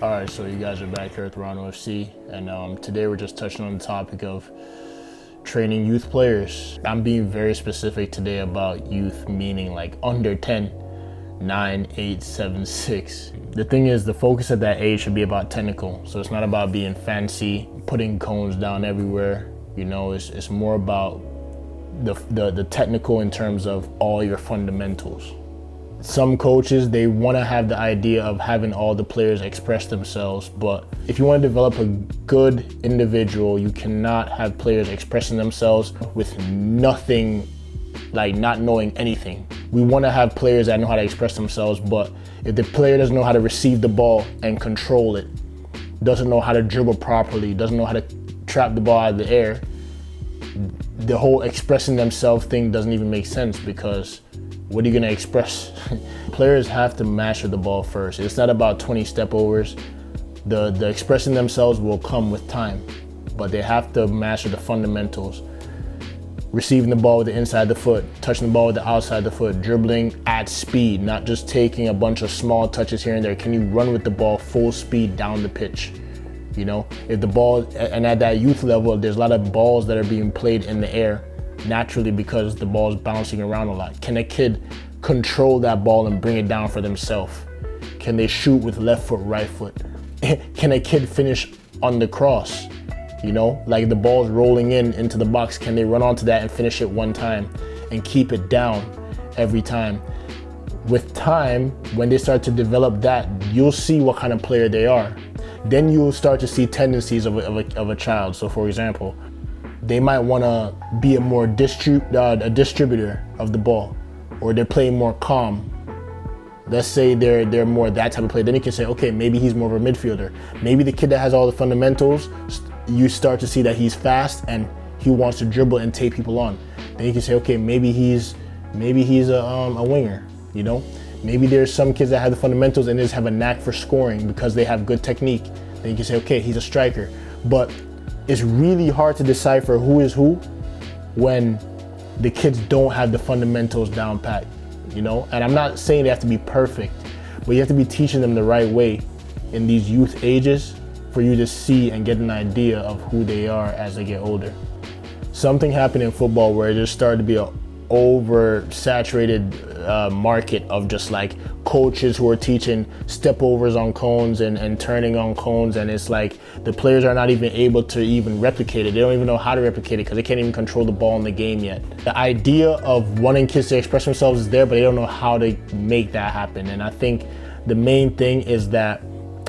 All right, so you guys are back here at Toronto FC, and today we're just touching on the topic of training youth players. I'm being very specific today about youth, meaning like under 10, 9, 8, 7, 6. The thing is, the focus at that age should be about technical. So it's not about being fancy, putting cones down everywhere. You know, it's more about the technical in terms of all your fundamentals. Some coaches, they want to have the idea of having all the players express themselves, but if you want to develop a good individual, you cannot have players expressing themselves with nothing, like not knowing anything. We want to have players that know how to express themselves, but if the player doesn't know how to receive the ball and control it, doesn't know how to dribble properly, doesn't know how to trap the ball out of the air, the whole expressing themselves thing doesn't even make sense, because what are you gonna express? Players have to master the ball first. It's not about 20 step overs. The expressing themselves will come with time, but they have to master the fundamentals. Receiving the ball with the inside of the foot, touching the ball with the outside of the foot, dribbling at speed, not just taking a bunch of small touches here and there. Can you run with the ball full speed down the pitch? You know, if the ball, and at that youth level, there's a lot of balls that are being played in the air naturally because the ball's bouncing around a lot. Can a kid control that ball and bring it down for themselves? Can they shoot with left foot, right foot? Can a kid finish on the cross? You know, like the ball's rolling into the box. Can they run onto that and finish it one time and keep it down every time? With time, when they start to develop that, you'll see what kind of player they are. Then you'll start to see tendencies of a child. So for example, they might want to be a more distributor of the ball, or they're playing more calm. Let's say they're more that type of player. Then you can say, okay, maybe he's more of a midfielder. Maybe the kid that has all the fundamentals, you start to see that he's fast and he wants to dribble and take people on. Then you can say, okay, maybe he's a winger. You know, maybe there's some kids that have the fundamentals and just have a knack for scoring because they have good technique. Then you can say, okay, he's a striker. But it's really hard to decipher who is who when the kids don't have the fundamentals down pat, you know? And I'm not saying they have to be perfect, but you have to be teaching them the right way in these youth ages for you to see and get an idea of who they are as they get older. Something happened in football where it just started to be a oversaturated market of just like coaches who are teaching step overs on cones and turning on cones, and it's like the players are not even able to even replicate it. They don't even know how to replicate it because they can't even control the ball in the game yet. The idea of wanting kids to express themselves is there, but they don't know how to make that happen. And I think the main thing is that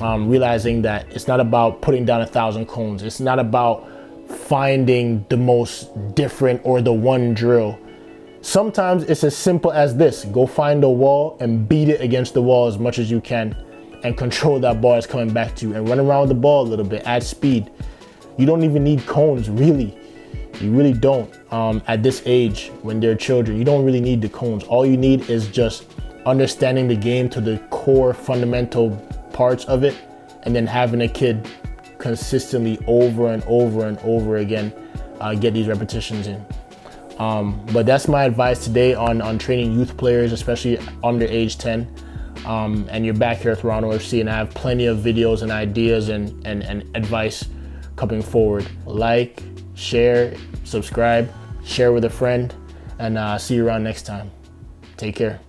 realizing that it's not about putting down 1,000 cones. It's not about finding the most different or the one drill. Sometimes it's as simple as this: go find a wall and beat it against the wall as much as you can and control that ball that's coming back to you, and run around with the ball a little bit, add speed. You don't even need cones, really. You really don't. At this age, when they're children, you don't really need the cones. All you need is just understanding the game to the core fundamental parts of it, and then having a kid consistently over and over and over again get these repetitions in. But that's my advice today on training youth players, especially under age 10. And you're back here at Toronto FC, and I have plenty of videos and ideas and advice coming forward. Like, share, subscribe, share with a friend, and see you around next time. Take care.